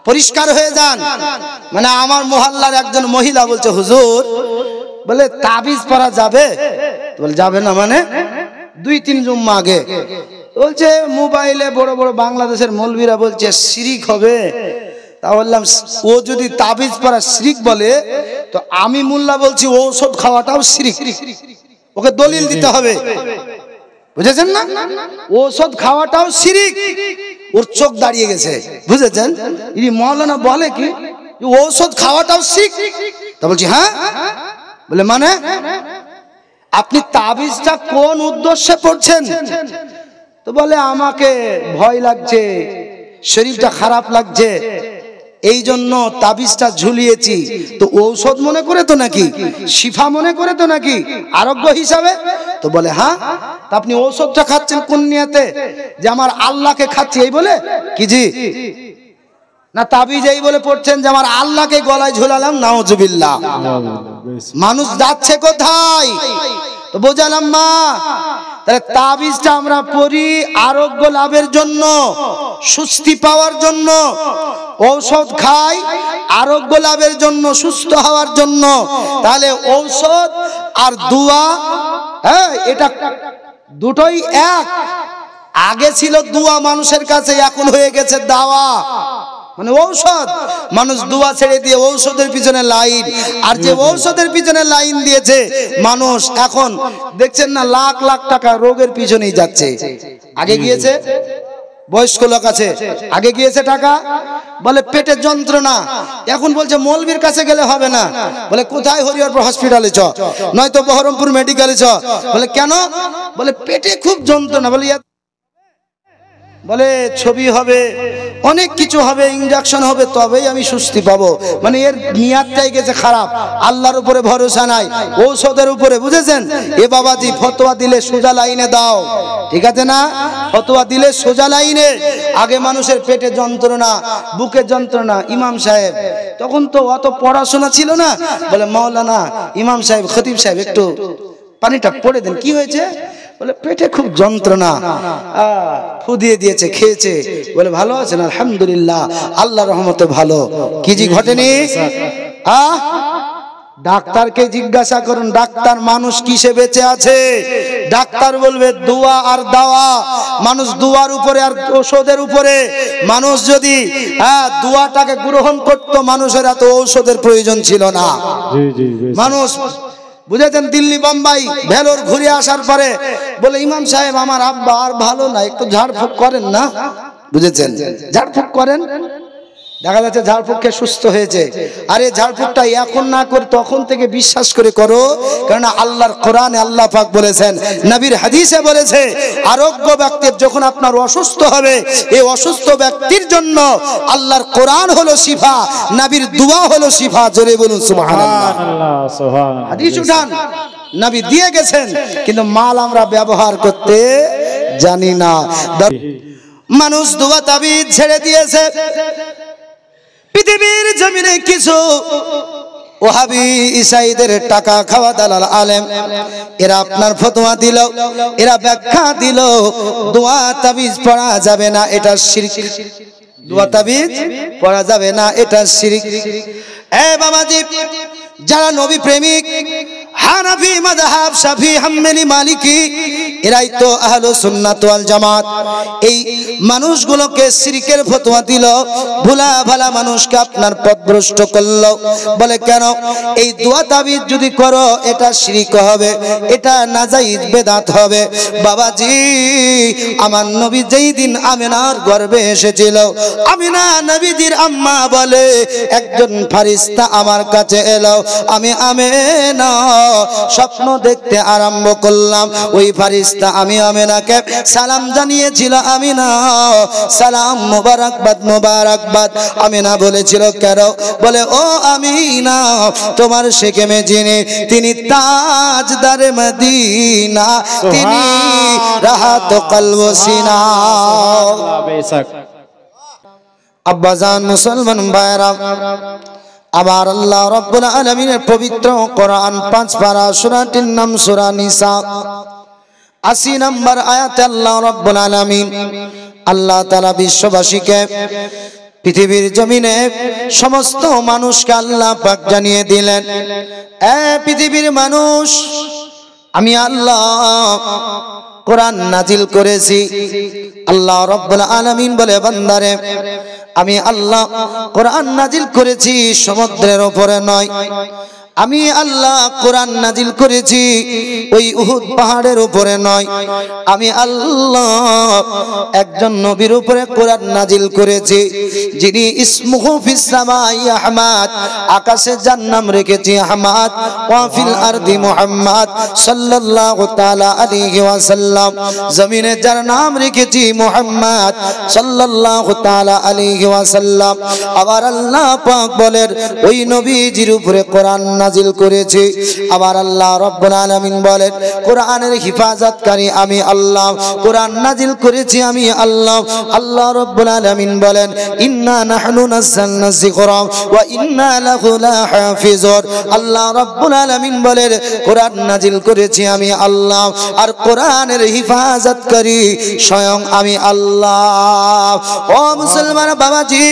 পরিষ্কার হয়ে যান। মানে আমার মহল্লার একজন মহিলা বলছে, হুজুর বলে তাবিজ পরা যাবে? বলে যাবে না মানে? 2-3 জুম্মা আগে বলছে মোবাইলে বড় বড় বাংলাদেশের মৌলবীরা বলছে শিরিক হবে। তা বললাম, ও যদি তাবিজ পরা শিরিক বলে তো আমি মোল্লা বলছি ঔষধ খাওয়াটাও শিরিক। ওকে দলিল দিতে হবে, বুঝেছেন না? ঔষধ খাওয়াটাও শিরিক। ওর চোখ দাঁড়িয়ে গেছে, বুঝেছেন? ইনি মাওলানা বলে কি ঔষধ খাওয়াটাও শিরিক? তা বলছি হ্যাঁ। বলে মানে আপনি তাবিজটা কোন উদ্দেশ্যে পড়ছেন? তো বলে আমাকে ভয় লাগছে, শরীরটা খারাপ লাগছে, এই জন্য তাবিজটা ঝুলিয়েছি। তো ঔষধ মনে করে তো নাকি, শিফা মনে করে তো নাকি, আরোগ্য হিসাবে? তো বলে হ্যাঁ। তা আপনি ঔষধটা খাচ্ছেন কোন নিয়তে? যে আমার আল্লাহকে খাচ্ছি এই বলে কি জি? না তাবিজ এই বলে পড়ছেন যে আমার আল্লাহকে গলায় ঝুলালাম? নাউজুবিল্লাহ। মানুষ যাচ্ছে কোথায়? তো বোঝালাম মা, তাহলে তাবিজটা আমরা পড়ি আরোগ্য লাভের জন্য, সুস্থি পাওয়ার জন্য। ঔষধ খাই আরোগ্য লাভের জন্য, সুস্থ হওয়ার জন্য। তাহলে ঔষধ আর দুয়া, হ্যাঁ, এটা দুটোই এক। আগে ছিল দুয়া মানুষের কাছে, এখন হয়ে গেছে দাওয়া, মানে ঔষধ। মানুষ দুয়া ছেড়ে দিয়ে ঔষধের পিছনে লাইন, আর যে ঔষধের পিছনে লাইন দিয়েছে মানুষ এখন দেখছেন না লাখ লাখ টাকা রোগের পিছনেই যাচ্ছে। আগে গিয়েছে বয়স্ক লোক আছে, আগে গিয়েছে টাকা, বলে পেটের যন্ত্রণা, এখন বলছে মৌলবীর কাছে গেলে হবে না। বলে কোথায়? হরিহরপুর হসপিটালে চ, নয়তো বহরমপুর মেডিকেলে চ। বলে কেন? বলে পেটে খুব যন্ত্রণা। বলে ছবি হবে, অনেক কিছু হবে, ইনজেকশন হবে, তবেই আমি সুস্থি পাবো। মানে এর নিয়াতটাই গেছে খারাপ, আল্লাহর উপরে ভরসা নাই, ঔষধের উপরে। বুঝেছেন? এ বাবাজি ফতোয়া দিলে সোজা লাইনে দাও, ঠিক আছে না? ফতোয়া দিলে সোজা লাইনে। আগে মানুষের পেটে যন্ত্রণা, বুকে যন্ত্রণা, ইমাম সাহেব তখন তো অত পড়াশোনা ছিল না, বলে মাওলানা, ইমাম সাহেব, খতিব সাহেব একটু পানিটা পড়ে দেন। কি হয়েছে? বলে পেটে খুব যন্ত্রণা, ফু দিয়ে দিয়েছে, খেয়েছে। বলে ভালো আছেন? আলহামদুলিল্লাহ, আল্লাহর রহমতে ভালো। কি জি ঘটেনি? ডাক্তারকে জিজ্ঞাসা করুন, ডাক্তার মানুষ কিসে বেঁচে আছে? ডাক্তার বলবে দোয়া আর দাওয়া। মানুষ দোয়ার উপরে আর ঔষধের উপরে। মানুষ যদি দোয়াটাকে গ্রহণ করতো, মানুষের এত ঔষধের প্রয়োজন ছিল না। মানুষ, বুঝেছেন? দিল্লি, বোম্বাই, ভেলোর ঘুরে আসার পরে বলে ইমাম সাহেব আমার আব্বা আর ভালো না, একটু ঝাড়ফুঁক করেন না। বুঝেছেন? ঝাড়ফুঁক করেন, দেখা যাচ্ছে ঝাড়ফুঁকে সুস্থ হয়েছে। আরে ঝাড়ফুঁকটা এখন না করে তখন থেকে বিশ্বাস করে করো, কারণ আল্লাহর কোরআনে আল্লাহ পাক বলেছেন, নবীর হাদিসে বলেছে, আরোগ্য ব্যক্তির যখন আপনার অসুস্থ হবে, এই অসুস্থ ব্যক্তির জন্য আল্লাহর কোরআন হলো শিফা, নবীর দোয়া হলো শিফা। জোরে বলুন সুবহানাল্লাহ। হাদিস উঠান, নবী দিয়ে গেছেন, কিন্তু মাল আমরা ব্যবহার করতে জানি না। মানুষ দোয়া তাবিজ ছেড়ে দিয়েছে। পৃথিবীর জমিনে কিছু ওহাবি ইসাইদের টাকা খাওয়া দালাল আলেম, এরা আপনার ফতোয়া দিল, এরা ব্যাখ্যা দিল দোয়া তাবিজ পড়া যাবে না, এটা শিরক। দোয়া তাবিজ পড়া যাবে না, এটা শিরক। এ বাবাজি, যারা নবী প্রেমিক, হানাফি মাযহাব, শাফি, হাম্বলি, মালিকি, এরাই তো আহলুস সুন্নাত ওয়াল জামাত। এই মানুষগুলোকে শিরকের ফতোয়া দিল, ভোলা ভালা মানুষকে আপনার পথভ্রষ্ট করলো। বলে কেন? এই দোয়া তাবিজ যদি করো এটা শিরক হবে, এটা নাজায়েজ বেদাত হবে। বাবাজি, আমার নবী যেই দিন আমিনার গর্ভে এসেছিল, আমিনা নবীজির আম্মা বলে একজন ফেরেশতা আমার কাছে এলো, আমি আমিনা স্বপ্ন দেখতে আরম্ভ করলাম। ওই ফেরেশতা আমি আমিনাকে সালাম জানিয়েছিল, আমিনা সালাম, মোবারকবাদ, মোবারকবাদ। আমিনা বলেছিল কেন? বলে ও আমিনা, তোমার শেখেমে যিনি, তিনি তাজদারে মদিনা, তিনি রাহাত কলব সিনা। আব্বাজান মুসলমান ভাইরা, আবার আল্লাহ রাব্বুল আলামিনের পবিত্র কোরআন 5 পারা, সূরাটির নাম সূরা নিসা, 80 নম্বর আয়াতে আল্লাহ রাব্বুল আলামিন, আল্লাহ তাআলা বিশ্ববাসীকে পৃথিবীর জমিনে সমস্ত মানুষকে আল্লাহ পাক জানিয়ে দিলেন, এ পৃথিবীর মানুষ, আমি আল্লাহ কোরআন নাজিল করেছি। আল্লাহ রাব্বুল আলামিন বলে, বান্দারে আমি আল্লাহ কোরআন নাজিল করেছি সমুদ্রের উপরে নয়, আমি আল্লাহ কোরআন নাজিল করেছি ওই উহুদ পাহাড়ের উপরে নয়, আমি আল্লাহ একজন নবীর উপরে কোরআন নাজিল করেছি, যিনি ইসমুহু ফিস সামাই আহমদ, আকাশে যার নাম রেখেছি আহমদ, ওয়া ফিল আরদি মুহাম্মদ সাল্লাল্লাহু তাআলা আলাইহি ওয়াসাল্লাম, জমিনে যার নাম রেখেছি মুহাম্মদ সাল্লাল্লাহু তাআলা আলাইহি ওয়াসাল্লাম। আবার আল্লাহ পাক বলেন, ওই নবীজির উপরে কোরআন নাজিল করেছে। আবার আল্লাহ রাব্বুল আলামিন বলেন, কোরআনের হিফাজতকারী আমি আল্লাহ, কোরআন নাজিল করেছি আমি আল্লাহ। আল্লাহ রাব্বুল আলামিন বলেন, ইন্না নাহনু নাযালনা যিকরা ওয়া ইন্না লাহু লাহাফিজুন। আল্লাহ রাব্বুল আলামিন বলেন, কোরআন নাজিল করেছি আমি আল্লাহ, আর কোরআনের হিফাজতকারী স্বয়ং আমি আল্লাহ। ও মুসলমান বাবাজি,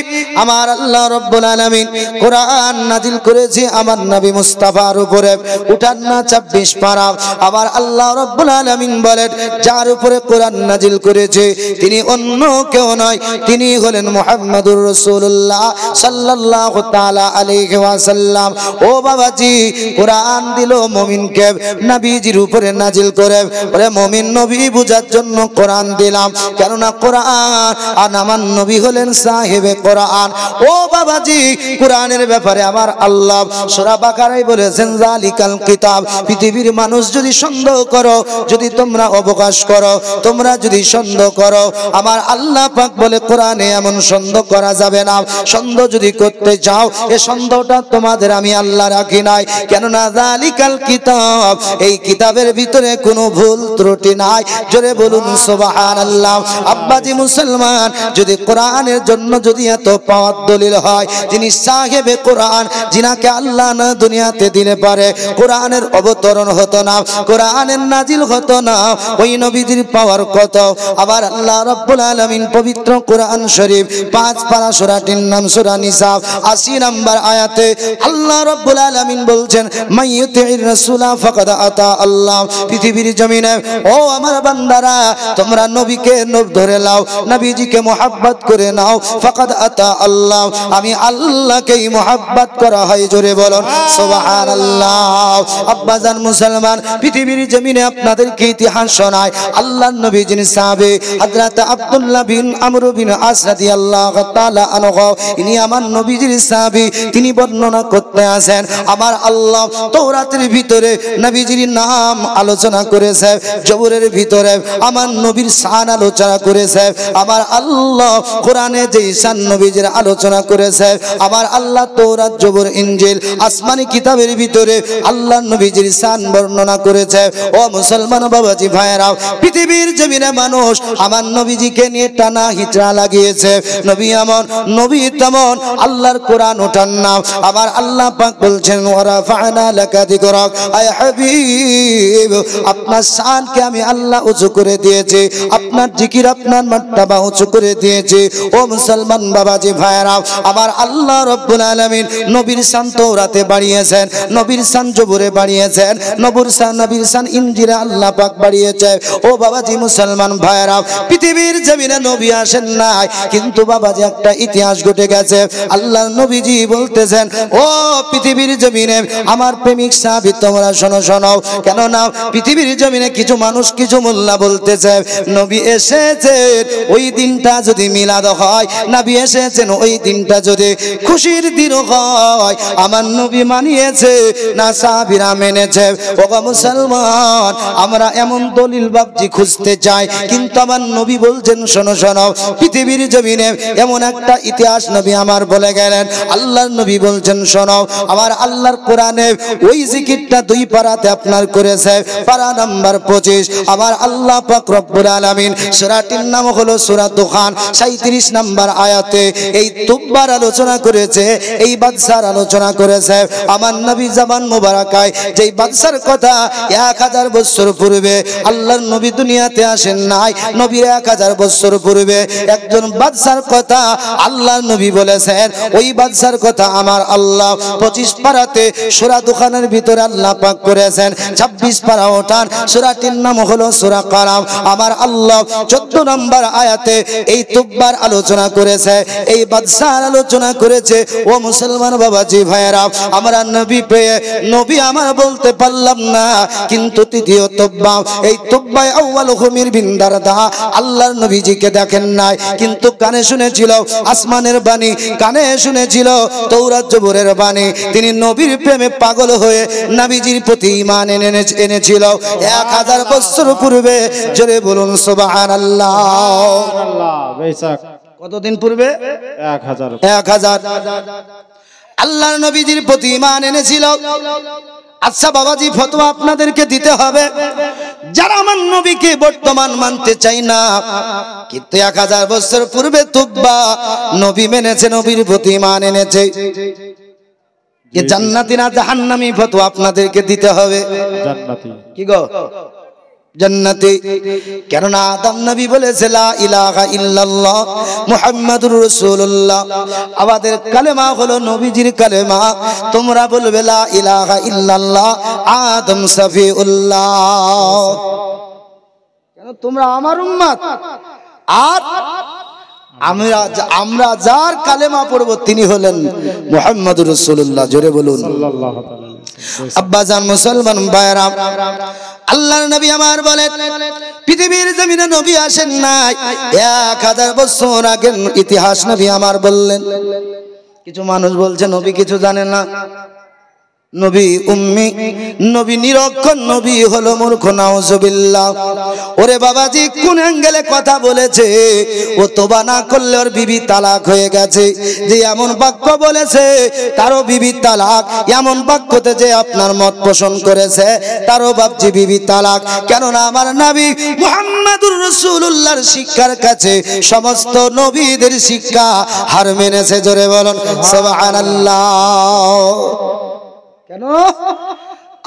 আমার আল্লাহ রাব্বুল আলামিন কোরআন নাজিল করেছে আমার নবী মুস্তাফার উপরে, উঠান না 26 পারা। আবার আল্লাহ রাব্বুল আলামিন বলেন, যার উপরে কোরআন নাজিল করেছে তিনি অন্য কেউ নয়, তিনি হলেন মুহাম্মাদুর রাসূলুল্লাহ সাল্লাল্লাহু তাআলা আলাইহি ওয়াসাল্লাম। ও বাবাজি, কোরআন দিল মুমিনকে নবীজির উপরে নাজিল করে, ওরে মুমিন নবী বুঝার জন্য কোরআন দিলাম, কেননা কোরআন আর আমার নবী হলেন সাহেবে কোরআন। ও বাবাজি, কোরআনের ব্যাপারে আমার আল্লাহ সূরা বাকারায় বলেছেন, জালিকাল কিতাব, পৃথিবীর মানুষ যদি সন্দেহ করো, যদি তোমরা অবকাশ করো, তোমরা যদি সন্দেহ করো, আমার আল্লাহ পাক বলে কোরআনে এমন সন্দেহ করা যাবে না। সন্দেহ যদি করতে চাও, এই সন্দেহটা তোমাদের আমি আল্লাহ রাখি নাই, কেননা জালিকাল কিতাব, এই কিতাবের ভিতরে কোনো ভুল ত্রুটি নাই। জোরে বলুন সুবহানাল্লাহ। আব্বাজি মুসলমান, যদি কোরআনের জন্য যদি এত পাওয়ার দলিল হয়, যিনি সাহেবে কোরআন, যিনাকে আল্লাহ না দুনিয়াতে দিলে পারে কোরআনের অবতরণ হতো না, কোরআনের নাজিল হতো না, ওই নবীজির পাওয়ার কত। আবার আল্লাহ রাব্বুল আলামিন পবিত্র কোরআন শরীফ 5 পারা সূরাটির নাম সূরা নিসা 80 নম্বর আয়াতে আল্লাহ রাব্বুল আলামিন বলছেন, মাইয়ুতির রাসূলা ফাকাদ আতা আল্লাহ। পৃথিবীর জমিনে ও আমার বান্দারা, তোমরা নবীকে ধরে নাও, নবীজিকে মুহাব্বত করে নাও, ফাকাদ আতা আল্লাহ, আমি আল্লাহকেই মুহাব্বত করা হয়। জোরে বলুন সুবহানাল্লাহ। আব্বাজান মুসলমান, পৃথিবীর জমিনে আপনাদেরকে ইতিহাস শোনায়, আল্লাহর নবী যিনি সাহাবে হযরত আব্দুল্লাহ বিন আমর বিন আস রাদিয়াল্লাহু তাআলা আনহু, ইনি আমার নবীজির সাহাবী, তিনি বর্ণনা করতে আছেন, আমার আল্লাহ তাওরাতের ভিতরে নবীজির নাম আলোচনা করেছে, জবুরের ভিতরে আমার নবীর শান আলোচনা করেছে, আমার আল্লাহ কোরআনে যে শান নবীজির আলোচনা করেছে, আমার আল্লাহ তাওরাত জবুর ইনজিল আসমানি কিতাবের ভিতরে আল্লাহর নবীজির শান বর্ণনা করেছে। ও মুসলমান বাবাজি ভাইরা, পৃথিবীর জমিনে মানুষ আমার নবীজিকে নিয়ে টানা হিচড়া লাগিয়েছে, নবী এমন, নবী তেমন, আল্লাহর কোরআন ওঠার নাম। আবার আল্লাহ পাক বলছেন, ওয়ারাফা'না লাকা যিকরাক, আয় হাবিব, আপনার শানকে আমি আল্লাহ উঁচু করে দিয়েছি, আপনার জিকির, আপনার মার্তাবা উঁচু করে দিয়েছি। ও মুসলমান বাবাজি ভাইরা, আবার আল্লাহ রাব্বুল আলামিন নবীর শান তাওরাতে বাড়িয়েছেন, নবীর শান জবুরে বাড়িয়েছেন, নবীর শান ইনজিলে আল্লাহ পাক বাড়িয়েছে। ও বাবাজি মুসলমান ভাইরা, পৃথিবীর জমিনে নবী আসেন নাই, কিন্তু বাবাজি একটা ইতিহাস ঘটে গেছে। আল্লাহর নবীজি বলতেছেন, ও পৃথিবীর জমিনে আমার প্রেমিক সাহাবী, তোমরা শোনো শোনো, কেননা পৃথিবীর জমিনে কিছু মানুষ, কিছু মোল্লা বলতেছে, নবী এসেছেন ওই দিনটা যদি মিলাদ হয়, নবী এসেছেন ওই দিনটা যদি খুশির দিন হয়, আমার নবী মানিয়েছে না সাহাবীরা মেনেছে। ও মুসলমান, আমরা এমন দলিল বাবজি খুঁজতে চাই, কিন্তু আমার নবী বলছেন, শোনো শোনো, পৃথিবীর জমিনে এমন একটা ইতিহাস নবী আমার বলে গেলেন। আল্লাহর নবী বলছেন, শোনো, আমার আল্লাহর কোরআনে ওই জিকিরটা 2 পারাতে আপনার করেছে, পারা নাম্বার 25, আমার আল্লাহ পাক রব্বুল আলামিন সূরাটির নাম হলো সূরা দুখান 37 নম্বর আয়াতে এই তুব্বার আলোচনা করেছে, এই বাদশার আলোচনা করেছে। আমার আমার নবী জবান মোবারকায় যেই বাদশার কথা 1000 বছর পূর্বে আল্লাহর নবী দুনিয়াতে আসেন নাই, নবীর 1000 বছর পূর্বে একজন বাদশার কথা আল্লাহর নবী বলেছেন। ওই বাদশার কথা আমার আল্লাহ 25 পারাতে সূরা দুখানের ভিতরে আল্লাহ পাক করেছেন। 26 পারা ওঠান সূরাটির নাম হলো সূরা কালাম। আমার আল্লাহ 14 নম্বর আয়াতে এই তুব্বার আলোচনা করেছে, এই বাদশার আলোচনা করেছে। ও মুসলমান বাবাজি ভাইয়েরা, আমরা নবী পেয়ে নবী আমার বলতে পারলাম না, কিন্তু তৃতীয় তুব্বা, এই তুব্বায় আউয়াল হুমির বিন দারদা আল্লাহর নবীজিকে দেখেন নাই, কিন্তু কানে শুনেছিল আসমানের বাণী, কানে শুনেছিল তৌরাত জবুরের বাণী। তিনি নবীর প্রেমে পাগল হয়ে নবীজির প্রতি ঈমান এনেছিল 1000 বছর পূর্বে। জোরে বলুন সুবহানাল্লাহ। কতদিন পূর্বে? 1000। আল্লাহর নবীজির প্রতি ঈমান এনেছিল। আচ্ছা বাবাজি, ফতোয়া আপনাদেরকে দিতে হবে, যারা আমার নবীকে বর্তমান মানতে চাই না, কিন্তু 1000 বছর পূর্বে তুব্বা নবী মেনেছে, নবীর প্রতি ঈমান এনেছে, যে জান্নাতি না জাহান্নামী, ফতোয়া আপনাদেরকে দিতে হবে। জান্নাতি। কি গো? জান্নাতি। কেননা আদম নবী বলেছে লা ইলাহা ইল্লাল্লাহ মুহাম্মাদুর রাসূলুল্লাহ। আমাদের কালেমা হলো নবীজির কালেমা। তোমরা বলবে লা ইলাহা ইল্লাল্লাহ আদম সফিউল্লাহ। কেন? তোমরা আমার উম্মত, আর আমরা যার কালেমা পড়ব তিনি হলেন মুহাম্মাদুর রাসূলুল্লাহ। জোরে বলুন সাল্লাল্লাহু আলাইহি ওয়াসাল্লাম। আব্বাজান মুসলমান ভাইরা, আল্লাহর নবী আমার বলেন পৃথিবীর জমিনে নবী আসেন নাই, 1000 বছর আগের ইতিহাস নবী আমার বললেন। কিছু মানুষ বলছে নবী কিছু জানে না, নবী উম্মি, নবী নিরক্ষর, নবী হলো মূর্খ। নাউজুবিল্লাহ। ওরে বাবাজি, কোন অ্যাঙ্গেলে কথা বলেছে? ও তোবা না করলে ওর বিবি তালাক হয়ে গেছে। যে এমন বাক্য বলেছে তারও বিবি তালাক, এমন বাক্যতে যে আপনার মত পোষণ করেছে তারও বাপজি বিবি তালাক। কেননা আমার নবী মুহাম্মাদুর রাসূলুল্লাহর শিক্ষার কাছে সমস্ত নবীদের শিক্ষা হার মেনেছে। জোরে বলুন সুবহানাল্লাহ। কেন?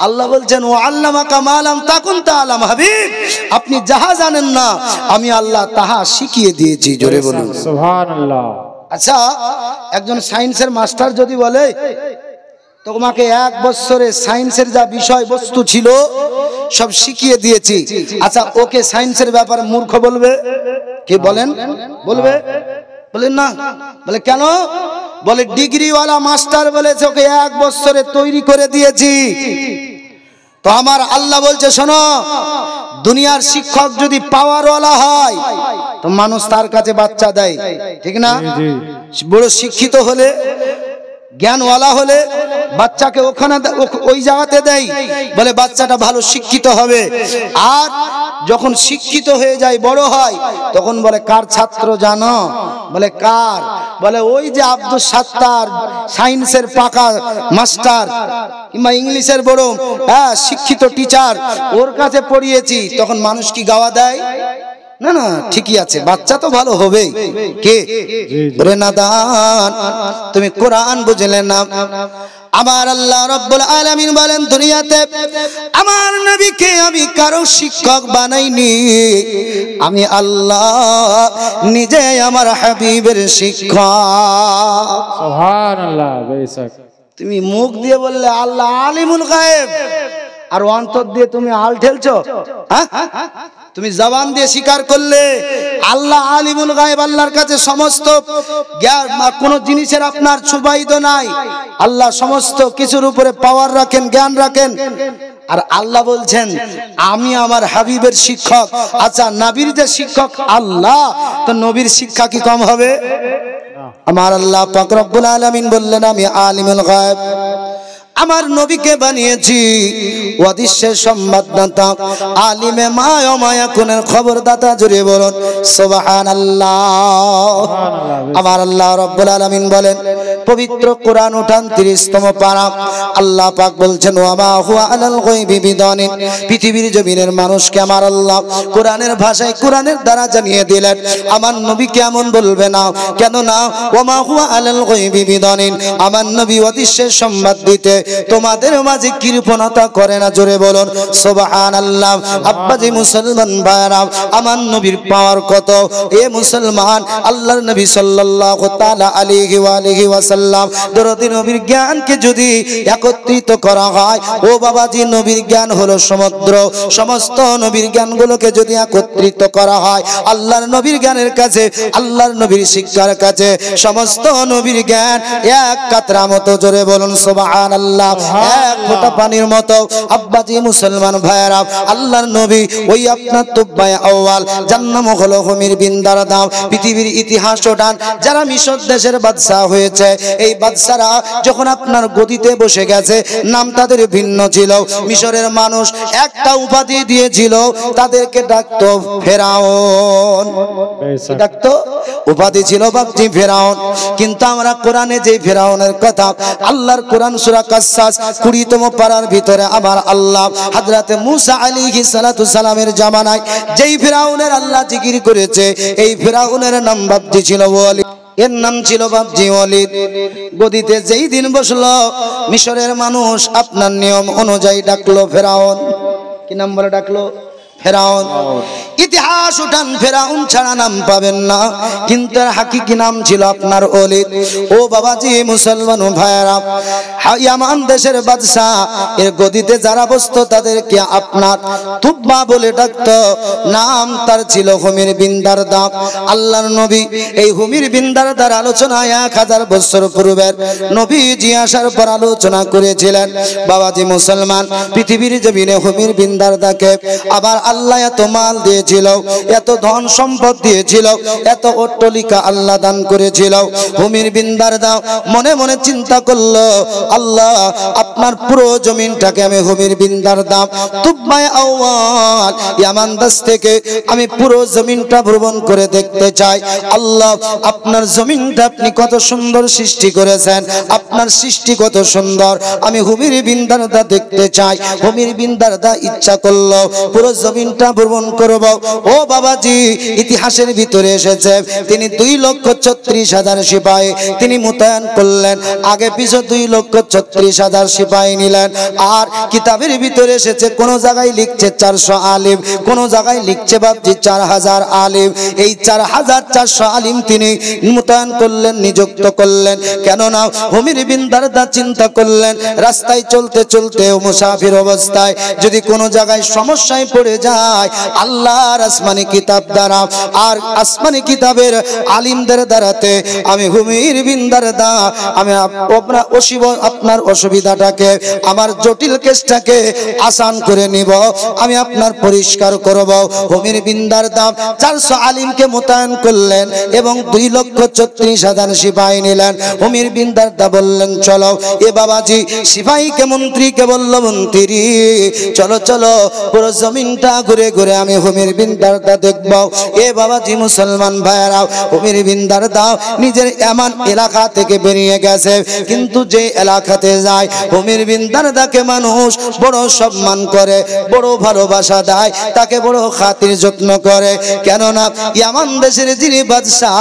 আল্লাহ বলছেন ও আল্লামাকা মা লাম তাকুন তাআলাম। হাবিব, আপনি যাহা জানেন না আমি আল্লাহ তাহা শিখিয়ে দিয়েছি। জোরে বলুন সুবহানাল্লাহ। আচ্ছা, একজন সায়েন্সের মাস্টার যদি বলে তোমাকে 1 বছরে সায়েন্সের যা বিষয়বস্তু ছিল সব শিখিয়ে দিয়েছি, আচ্ছা ওকে সায়েন্সের ব্যাপারে মূর্খ বলবে? কে বলেন? বলবে? বলেন না। বলে কেন? বলে ডিগ্রিওয়ালা মাস্টার বলেছে ওকে 1 বছরে তৈরি করে দিয়েছি। তো আমার আল্লাহ বলছে শোনো, দুনিয়ার শিক্ষক যদি পাওয়ারওয়ালা হয় তো মানুষ তার কাছে বাচ্চা দেয়, ঠিক না? বড় শিক্ষিত হলে, জ্ঞানওয়ালা হলে বাচ্চাকে ওখানে ওই জায়গাতে দেয়, বলে বাচ্চাটা ভালো শিক্ষিত হবে। আর যখন শিক্ষিত হয়ে যায়, বড় হয়, তখন বলে কার ছাত্র জানো? বলে কার? বলে ওই যে আব্দুল সাত্তার, সায়েন্সের পাকা মাস্টার কিংবা ইংলিশের বড় শিক্ষিত টিচার, ওর কাছে পড়িয়েছি। তখন মানুষ কি গাওয়া দেয়? না না, ঠিকই আছে, বাচ্চা তো ভালো হবে। কে? বলে নাদান, তুমি কোরআন বুঝলে না। আমার আল্লাহ রাব্বুল আলামিন বলেন দুনিয়াতে আমার নবীকে আমি কারো শিক্ষক বানাইনি, আমি আল্লাহ নিজে আমার হাবিবের শিক্ষক। সুবহানাল্লাহ। তুমি মুখ দিয়ে বললে আল্লাহ আলিমুল গায়েব, আর অন্তর দিয়ে তুমি আল ঠেলছো। তুমি জবান দিয়ে স্বীকার করলে আল্লাহ আলিমুল গায়েব, আল্লাহর কাছে সমস্ত জ্ঞান, কোনো জিনিসের আপনার সুবাইদ নাই। আল্লাহ সমস্ত কিছুর উপরে পাওয়ার রাখেন, জ্ঞান রাখেন। আর আল্লাহ বলছেন আমি আমার হাবিবের শিক্ষক। আচ্ছা, নবীর যে শিক্ষক আল্লাহ, তো নবীর শিক্ষা কি কম হবে? আমার আল্লাহ পাক রব্বুল আলামিন বললেন আমি আলিমুল গায়েব, আমার নবীকে বানিয়েছি অদৃশ্যের সংবাদদাতা, আলিমে মায়া মায়া কোনের খবরদাতা। জুড়ে বলুন সুবহানাল্লাহ। আমার আল্লাহ রাব্বুল আলামিন বলেন পবিত্র কোরআন উঠান 30তম পারা। আল্লাহ পাক বলছেন ওয়ামা হুয়া আলাল গায়বি বিদানিন, পৃথিবীর জমিনের মানুষকে আমার আল্লাহ কোরআনের ভাষায় কোরআনের দ্বারা জানিয়ে দিলেন আমার নবী কেমন বলবে না কেন না, ওয়ামা হুয়া আলাল গায়বি বিদানিন, আমার নবী অদৃশ্যের সংবাদ দিতে তোমাদের মাঝে কৃপণতা করে না। জোরে বলুন সুবহানাল্লাহ। আব্বাজি মুসলমান ভাইরা, আমার নবীর পাওয়ার কত এ মুসলমান। আল্লাহর নবী সাল্লাল্লাহু তাআলা আলাইহি ওয়া আলিহি ওয়াসাল্লাম দরদি নবীর জ্ঞানকে যদি একত্রিত করা হয়, ও বাবাজি নবীর জ্ঞান হলো সমুদ্র, সমস্ত নবীর জ্ঞানগুলোকে যদি একত্রিত করা হয় আল্লাহর নবীর জ্ঞানের কাছে, আল্লাহর নবীর শিক্ষার কাছে সমস্ত নবীর জ্ঞান এক কাতরা মতো। জোরে বলুন সুবহানাল্লাহ। এক ফোঁটা পানির মতো। আব্বাজি মুসলমান ভাইরা, আল্লাহর নবী ওই আপনার তুব্বায়ে আউয়াল যার নাম হলো হুমির বিন দারদাম। পৃথিবীর ইতিহাস ওঠান, যারা মিশর দেশের বাদশা হয়েছে, এই বাদশারা যখন আপনার গদিতে বসে গেছে নাম তাদের ভিন্ন ছিল। মিশরের মানুষ একটা উপাধি দিয়েছিল, তাদেরকে ডাকতো ফেরাউন। ডাকতো উপাধি ছিল বাপজি ফেরাউন। কিন্তু আমরা কোরআনে যে ফেরাউনের কথা, আল্লাহর কোরআন সূরা কাসাস 20তম পারার ভিতরে আমার আল্লাহ হযরতে মূসা আলাইহিস সালাতু সালামের জামানায় যেই ফেরাউনের আল্লাহ জিকির করেছে, এই ফেরাউনের নাম বাপজি ছিল ওয়ালিদ। এর নাম ছিল বাপজি ওয়ালিদ। গদিতে যেই দিন বসলো মিশরের মানুষ আপনার নিয়ম অনুযায়ী ডাকলো ফেরাউন। কি নাম বলে ডাকলো? ফেরাউন। ইতিহাস উঠান, ফেরাউন ছাড়া নাম পাবেন না, কিন্তু এর হাকিকি নাম ছিল আপনার ওয়ালিদ। ও বাবাজি মুসলমান ভাইরা, ইয়ামান দেশের বাদশা এর গদিতে যারা বসতো তাদেরকে আপনার তুব্বা বলে ডাকতো। নাম তার ছিল হুমির বিন দারদাম। আল্লাহর নবী এই হুমির বিন দারদার আলোচনা 1000 বছর পূর্বের নবীজি আসার পর আলোচনা করেছিলেন। বাবাজি মুসলমান, পৃথিবীর জমিনে হুমির বিন দারদাকে আবার আল্লাহ এত মাল দিয়েছিল, এত ধন সম্পদ দিয়েছিল, এত অট্টালিকা আল্লাহ দান করেছিল। হুমির বিন দারদা মনে মনে চিন্তা করলো, আল্লাহ আপনার পুরো জমিনটাকে আমি হুমির বিন দারদা তুব্বায়ে আউয়াল ইয়ামান দেশ থেকে আমি পুরো জমিনটা ভ্রমণ করে দেখতে চাই। আল্লাহ আপনার জমিনটা আপনি কত সুন্দর সৃষ্টি করেছেন, আপনার সৃষ্টি কত সুন্দর, আমি হুমির বিন দারদা দেখতে চাই। হুমির বিন দারদা ইচ্ছা করলো পুরো জমিনটা ভ্রমণ করব। ও বাবাজি, ইতিহাসের ভিতরে এসেছে তিনি 2,36,000 সিপাহী তিনি মোতায়েন করলেন। আগে পিছে 2,36,000 সিপাহী নিলেন। আর কিতাবের ভিতরে এসেছে কোন জায়গায় লিখছে 400 আলিম, কোন জায়গায় লিখছে বাবজি 4,000 আলিম। এই 4,400 আলিম তিনি মোতায়েন করলেন, নিযুক্ত করলেন। কেননা হুমির বিন দারদা চিন্তা করলেন রাস্তায় চলতে চলতে মুসাফির অবস্থায় যদি কোনো জায়গায় সমস্যায় পড়ে যায়, আল্লাহর আসমানি কিতাব দ্বারা আর আসমানি কিতাবের আলিমদের দ্বারাতে আমি হুমির বিন দারদা আমি আপনার অসুবিধাটাকে, আমার জটিল কেসটাকে আসান করে নিব, আমি আপনার পরিষ্কার করব। হুমির বিন দারদা 400 আলিমকে মোতায়েন করলেন এবং 2,36,000 সিপাহী নিলেন। হুমির বিন দারদা বললেন চলো। এ বাবাজি সিপাহীকে মন্ত্রীকে বলল, মন্ত্রী চলো চলো পুরো জমিনটা ঘুরে ঘুরে আমি হুমির বিন দারদা দেখব। এ বাবাজি মুসলমান ভাইরা, হুমির বিন দারদা নিজের এমন এলাকা থেকে বেরিয়ে গেছে, কিন্তু যে এলাকাতে যায় হুমির বিন দারদাকে মানুষ বড় সম্মান করে, বড় ভালোবাসা দেয়, তাকে বড় খাতির যত্ন করে। কেননা ইয়ামান দেশের যিনি বাদশাহ,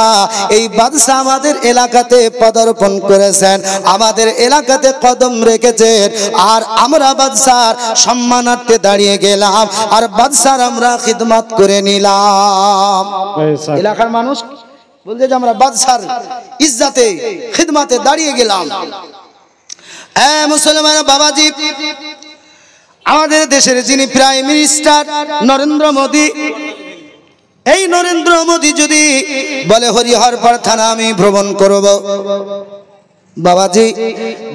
এই বাদশাহ আমাদের এলাকাতে পদার্পণ করেছেন, আমাদের এলাকাতে কদম রেখেছেন, আর আমরা বাদশার সম্মানার্থে দাঁড়িয়ে গেলাম আর বাদশার আমরা খিদমত করে নিলাম। এলাকার মানুষ বলছে যে আমরা বাদশার ইজ্জতে খিদমতে দাঁড়িয়ে গেলাম। মুসলমান বাবাজি, আমাদের দেশের যিনি প্রাইম মিনিস্টার নরেন্দ্র মোদী, এই নরেন্দ্র মোদী যদি বলে হরিহরপাড় থানা আমি ভ্রমণ করব, বাবাজি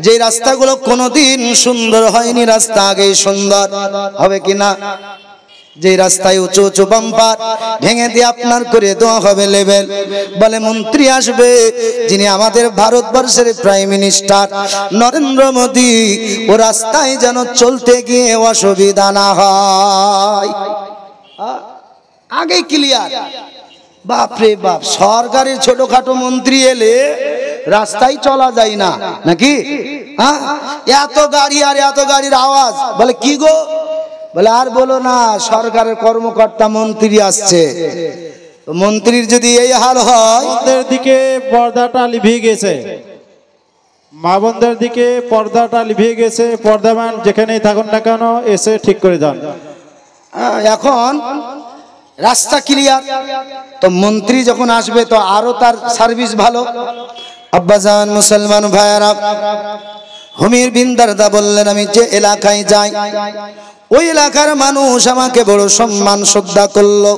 যে রাস্তাগুলো কোনোদিন সুন্দর হয়নি রাস্তা আগেই সুন্দর হবে কিনা? যে রাস্তায় উঁচু উঁচু বাম্পার ভেঙে দিয়ে আপনার করে দেওয়া হবে লেভেল, বলে মন্ত্রী আসবে যিনি আমাদের ভারতবর্ষের প্রাইম মিনিস্টার নরেন্দ্র মোদী, ও রাস্তায় যেন চলতে গিয়ে অসুবিধা না হয়, আগে ক্লিয়ার। বাপরে বাপ, সরকারের ছোটখাটো মন্ত্রী এলে রাস্তায় চলা যায় না নাকি? হ্যাঁ, এত গাড়ি আর এত গাড়ির আওয়াজ। বলে কি গো? বলে আর বলো না, সরকারের কর্মকর্তা মন্ত্রী আসছে। মন্ত্রীর যদি এই হাল হয়, ওদের দিকে পর্দাটা লিভিয়ে গেছে, মা বোনদের দিকে পর্দাটা লিভিয়ে গেছে। পর্দামান যেখানেই থাকুন না কেন এসে ঠিক করে যান। এখন রাস্তা ক্লিয়ার, তো মন্ত্রী যখন আসবে তো আরো তার সার্ভিস ভালো। আব্বাজান মুসলমান ভাইয়ারা, হুমির বিন দারদা বললেন, আমি যে এলাকায় যাই ওই এলাকার মানুষ আমাকে বড় সম্মান শ্রদ্ধা করলো।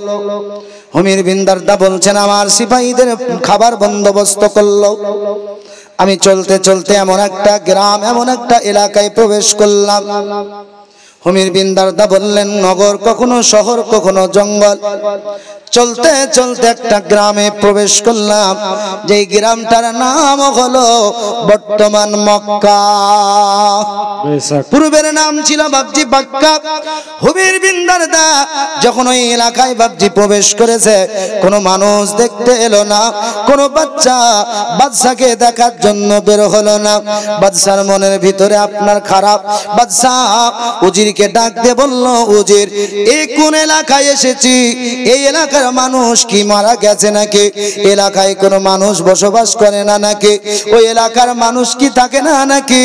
হুমির বিন দারদা বলছেন, আমার সিপাহীদের খাবার বন্দোবস্ত করলো। আমি চলতে চলতে এমন একটা গ্রাম, এমন একটা এলাকায় প্রবেশ করলাম। হুমির বিন দারদা বললেন, নগর কখনো শহর কখনো জঙ্গল, চলতে চলতে একটা গ্রামে প্রবেশ করলাম, যে গ্রামটার নাম হলো বর্তমান মক্কা। পূর্বের নাম ছিল বাবজি বাক্কা। হুমির বিন দারদা যখন ওই এলাকায় বাবজি প্রবেশ করেছে, কোনো মানুষ দেখতে এলো না, কোনো বাচ্চা বাদশাকে দেখার জন্য বের হলো না। বাদশার মনের ভিতরে আপনার খারাপ। বাদশা উজিরকে ডাক দিয়ে বলল, উজির, এই কোন এলাকায় এসেছি? এই এলাকার মানুষ কি মারা গেছে নাকি? এলাকায় কোনো মানুষ বসবাস করে না নাকি? ওই এলাকার মানুষ কি থাকে না নাকি?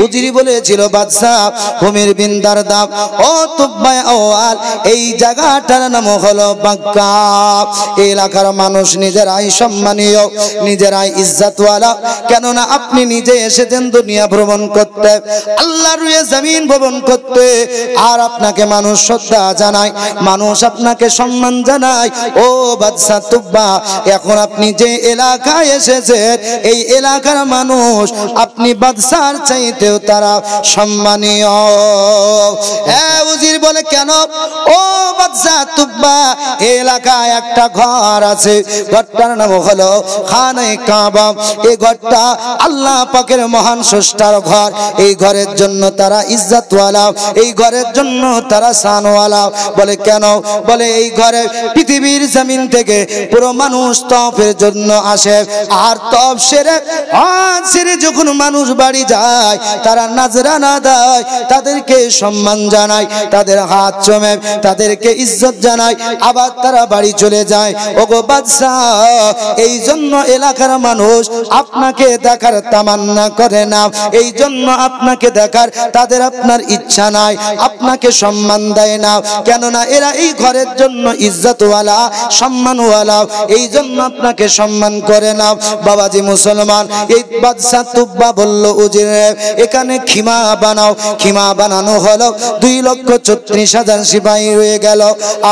উজির বলেছিল, বাদশাহ হুমির বিন দারদা, ও তুব্বা আওয়াল, এই জায়গাটার নাম হলো মক্কা। এই এলাকার মানুষ নিজেরাই সম্মানীয়, নিজেরাই ইজ্জতওয়ালা। কেননা আপনি নিজে এসেছেন দুনিয়া ভ্রমণ করতে, আল্লাহর জমিন ভ্রমণ করতে, আর আপনাকে মানুষ শ্রদ্ধা জানায়, মানুষ আপনাকে সম্মান জানায়। ও বাদশা তুব্বা, এখন আপনি যে এলাকায় এসেছেন এই এলাকার মানুষ আপনি বাদশার চাইতেও তারা সম্মানীয়। হ্যাঁ, উজির বলে, কেন? ও বাদশা তুব্বা, এই এলাকায় একটা ঘর আছে, ঘরটার নাম হলো খানে কাবা। এই ঘরটা আল্লাহ পাকের মহান স্রষ্টার ঘর। এই ঘরের জন্য তারা ইজ্জতওয়ালা, এই ঘরের জন্য তারা শানওয়ালা। বলে কেন? বলে এই ঘরে পৃথিবীর জমিন থেকে পুরো মানুষ তওফের জন্য আসে, আর তওফ সেরে যখন মানুষ বাড়ি যায় তারা নাজরানা দেয়, তাদেরকে সম্মান জানায়, তাদের হাত চুমে তাদেরকে ইজ্জত জানায়, আবার তারা বাড়ি চলে যায়। ওগো বাদশাহ, এই জন্য এলাকার মানুষ আপনাকে দেখার তামান্না করে না, এই জন্য আপনাকে দেখার তাদের আপনার ইচ্ছা নাই, আপনাকে সম্মান দেয় না। কেননা এরা এই ঘরের জন্য ইজ্জতওয়ালা, সম্মানওয়ালা, এই জন্য আপনাকে সম্মান করে না। বাবাজি মুসলমান, এই বাদশা তুব্বা বলল, উজির, এখানে খিমা বানাও। খিমা বানানো হলো, 2,34,000 সিপাহী রয়ে গেল,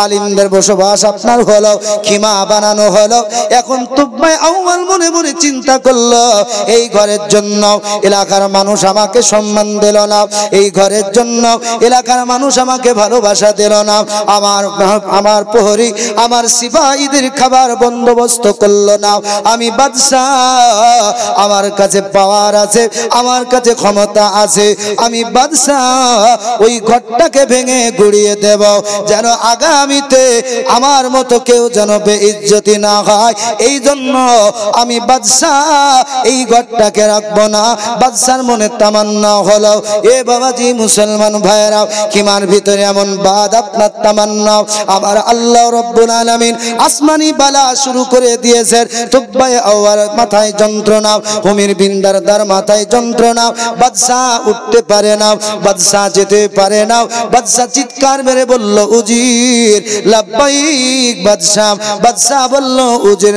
আলিমদের বসবাস আপনার হলো, খিমা বানানো হলো। এখন তুব্বা আউয়াল মনে মনে চিন্তা করলো, এই ঘরের জন্য এলাকার মানুষ আমাকে সম্মান দিল না, এই ঘরের জন্য এলাকার মানুষ আমাকে ভালোবাসা দিল না, আমার প্রহরী, আমার সিপাহীদের খাবার বন্দোবস্ত করলো না। আমি বাদশাহ, আমার কাছে পাওয়ার আছে, আমার কাছে ক্ষমতা আছে, আমি বাদশাহ ওই ঘরটাকে ভেঙে গুড়িয়ে দেব, যেন আগামীতে আমার মতো কেউ যেন বেইজ্জতি না হয়। এই জন্য আমি বাদশাহ এই ঘরটাকে রাখবো না। বাদশার মনে তামান্না হলো। এ বাবাজি মুসলমান ভাইরা, খিমার ভিতরে এমন বাদ আপনার তামান্না, আমার আল্লাহ রব্বুল আলামিন আসমানি বালা শুরু করে দিয়েছেন। তুব্বা আওয়ার মাথায় যন্ত্রণা, হুমির বিন দারদার মাথায় যন্ত্রণা, বাদশাহ উঠতে পারে না, বাদশাহ যেতে পারে না। বাদশাহ চিৎকার মেরে বলল, উজির লাব্বাইক বাদশাহ। বাদশাহ বলল, উজির,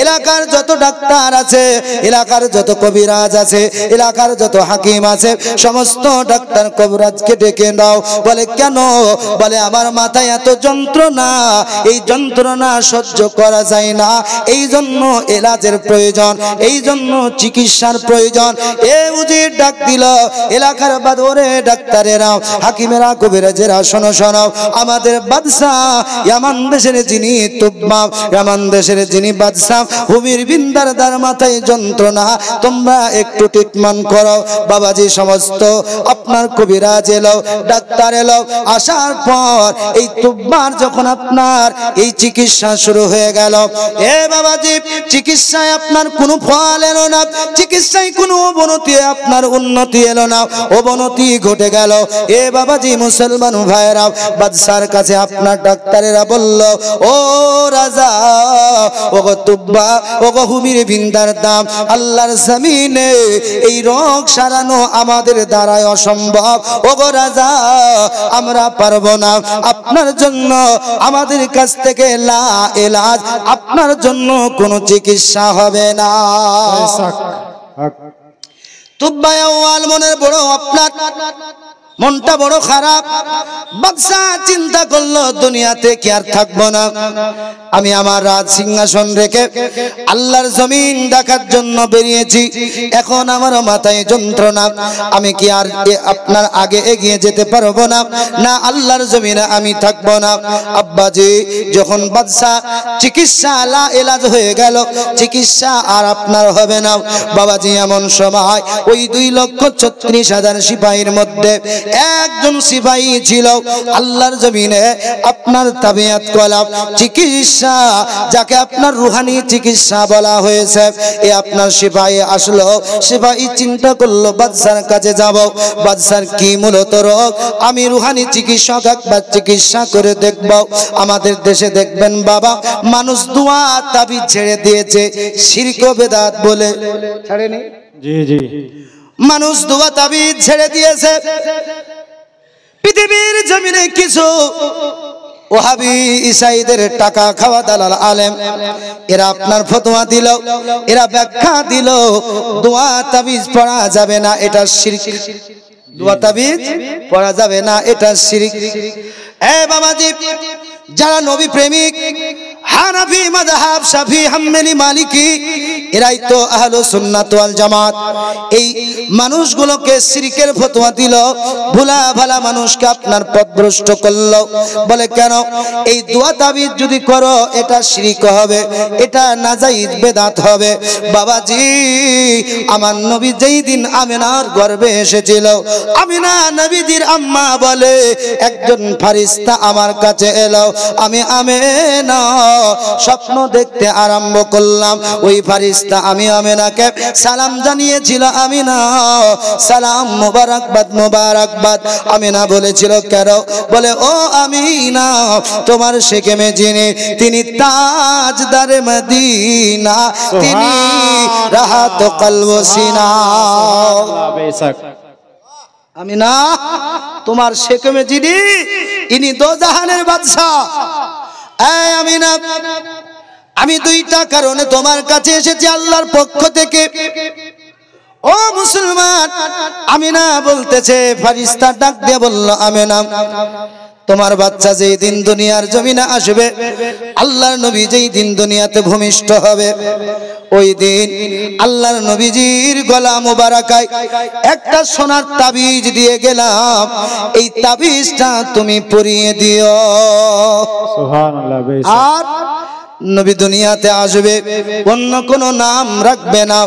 এলাকার যত ডাক্তার আছে, এলাকার যত কবিরাজ আছে, এলাকার যত হাকিম আছে, সমস্ত ডাক্তার কবিরাজকে ডেকে দাও। বলে কেন? বলে আমার মাথায় এত যন্ত্রণা, এই যন্ত্রণা সহ্য করা যায় না, এই জন্য এলাজের প্রয়োজন, এই জন্য চিকিৎসার প্রয়োজন। এ উজির ডাক দিল, এলাকার বাদরে ডাক্তারেরা, হাকিমেরা, কবিরাজেরা, শোনো শোনো, আমাদের বাদশাহ ইয়ামান দেশের যিনি তুব্বা, ইয়ামান দেশের যিনি বাদশাহ হুমির বিন দারদার মাথায় যন্ত্রণা, তোমরা একটু ট্রিটমেন্ট করো। বাবাজি সমস্ত আপনার কবিরাজ এলো, ডাক্তার এলো, আসার পর এই তুব্বার যখন আপনার এই চিকিৎসা শুরু হয়ে গেল, এ বাবাজি চিকিৎসায় আপনার কোনো ফল এলো না, চিকিৎসায় কোনো অবনতি, আপনার উন্নতি এলো না, অবনতি ঘটে গেল। এ বাবাজি মুসলমান ভাইরা, বাদশার কাছে আপনার ডাক্তারেরা বলল, ও রাজা, ও গো তুব্বা, ও গো হুমির বিন্দার দাম, আল্লাহর জমিনে এই রোগ সারানো আমাদের দ্বারাই অসম্ভব। ও গো রাজা, আমরা পারবো না, আপনার জন্য আমাদের কাছ থেকে লা এলাজ, আপনার জন্য কোনো চিকিৎসা হবে না। তুব্বা আউয়াল মনের বড়, আপনার মনটা বড় খারাপ। বাদশা চিন্তা করলো, দুনিয়াতে কি আর থাকবো না, আমি আমার রাজ সিংহাসন রেখে আল্লাহর জমিন দেখার জন্য বেরিয়েছি, এখন আমার মাথায় যন্ত্রণা, আমি কি আর আপনার আগে এগিয়ে যেতে পারবো না, না আল্লাহর জমিনে আমি থাকবো না। আব্বাজি যখন বাদশা চিকিৎসা লা এলাজ হয়ে গেল, চিকিৎসা আর আপনার হবে না, বাবাজি এমন সময় ওই 2,36,000 সিপাহীর মধ্যে একজন সিপাহী ছিল আল্লাহর জমিনে আপনার তাবিয়াত করা চিকিৎসা, যাকে আপনার রুহানি চিকিৎসা বলা হয়েছে। এ আপনার সিপাহী আসলো, সিপাহী চিন্তা করলো বাদশার কাছে যাব, বাদশার কি মূলত রোগ, আমি রুহানি চিকিৎসক একবার চিকিৎসা করে দেখব। আমাদের দেশে দেখবেন বাবা, মানুষ দোয়া তাবিজ ছেড়ে দিয়েছে শিরক ও বেদাত বলে, ছাড়েনি? জি জি, মানুষ দোয়া তাবিজ ছেড়ে দিয়েছে। পৃথিবীর জমিনে কিছু ওহাবি ইসাইদের টাকা খাওয়া দালাল আলেম, এরা আপনার ফতোয়া দিল, এরা ব্যাখ্যা দিল, দোয়া তাবিজ পড়া যাবে না, এটা শিরক, দোয়া তাবিজ পড়া যাবে না, এটা শিরক। এ বাবাজি, যারা নবী প্রেমিক, হানাফি মাযহাব, শাফি, হাম্বলি, মালিকি, এরাই তো আহলুস সুন্নাত ওয়াল জামাত। এই মানুষগুলোকে শিরকের ফতোয়া দিল, ভোলা ভালা মানুষকে আপনার পথভ্রষ্ট করলো। বলে কেন? এই দোয়া তাবিজ যদি করো এটা শিরক হবে, এটা নাজায়েজ বেদাত হবে। বাবাজি, আমার নবী যেই দিন আমিনার গর্ভে এসেছিল, আমিনা নবীজির আম্মা বলে, একজন ফারিস্তা আমার কাছে এলো, আমি আমিনা স্বপ্ন দেখতে আরম্ভ করলাম। ওই ফারিস্তা আমি আমিনাকে সালাম জানিয়েছিল, আমিনা সালাম, মোবারকবাদ মোবারকবাদ। আমিনা বলেছিল কেন? বলে ও আমিনা, তোমার সেকেমে যিনি, তিনি তাজদারে মদিনা, তিনি রাহাত কলব সিনা। আমিনা, তোমার সেকেমে যিনি, ইনি দোজাহানের বাদশা। আমিনা, আমি দুইটা কারণে তোমার কাছে এসেছি আল্লাহর পক্ষ থেকে। ও মুসলমান, আমিনা বলতেছে, ফারিস্তা ডাক দিয়ে বলল, আমিনা, তোমার বাচ্চা যেই দিন দুনিয়ার জমিনে আসবে, আল্লাহর নবী যেই দিন দুনিয়াতে ভূমিষ্ঠ হবে, ওই দিন আল্লাহর নবীজির গলা মোবারকায় একটা সোনার তাবিজ দিয়ে গেলাম, এই তাবিজটা তুমি পরিয়ে দিও। সুবহানাল্লাহ। আর নবী দুনিয়াতে আসবে, অন্য কোন নাম রাখবে না,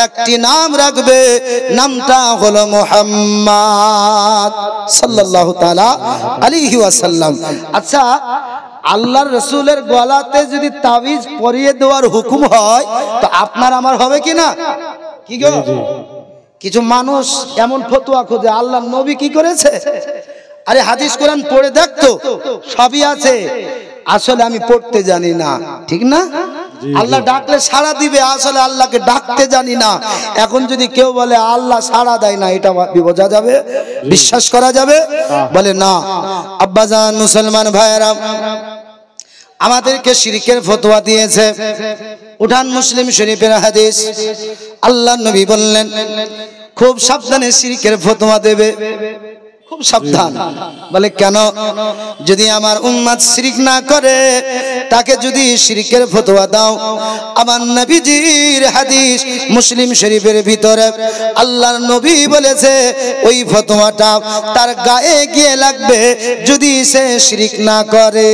একটি নাম রাখবে, নামটা হলো মুহাম্মদ সাল্লাল্লাহু তাআলা আলাইহি ওয়াসাল্লাম। আচ্ছা, আল্লাহর রাসূলের গলাতে যদি তাবিজ পরিয়ে দেওয়ার হুকুম হয়, তো আপনার আমার হবে কি না? কি গো? কিছু মানুষ এমন ফতোয়া খোঁজে, আল্লাহর নবী কি করেছে? আরে হাদিস কোরআন পড়ে দেখতো, সবই আছে, আসলে আমি পড়তে জানি না, ঠিক না? আল্লাহ ডাকলে সাড়া দিবে, আসলে আল্লাহকে ডাকতে জানি না। এখন যদি কেউ বলে আল্লাহ সাড়া দেয় না, এটা বোঝা যাবে, বিশ্বাস করা যাবে? বলে না। আব্বাজান মুসলমান ভাইয়েরা, আমাদেরকে শিরকের ফতোয়া দিয়েছে। উঠান মুসলিম শরীফের হাদিস, আল্লাহ নবী বললেন, খুব সাবধানে শিরকের ফতোয়া দেবে, খুব সাবধান। বলে কেন? যদি আমার উম্মত শিরক না করে, তাকে যদি শিরকের ফতোয়া দাও, আমার নবীজির হাদিস মুসলিম শরীফের ভিতরে আল্লাহর নবী বলেছে, ওই ফতোয়াটা তার গায়ে গিয়ে লাগবে যদি সে শিরক না করে।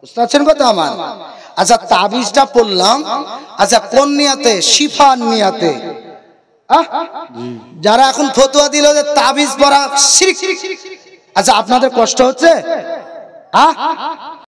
বুঝতে পারছেন কথা আমার? আচ্ছা, তাবিজটা পড়লাম, আচ্ছা কোন নিয়াতে? শিফার নিয়াতে। যারা এখন ফতোয়া দিল যে তাবিজ পরা শিরক, আচ্ছা আপনাদের কষ্ট হচ্ছে?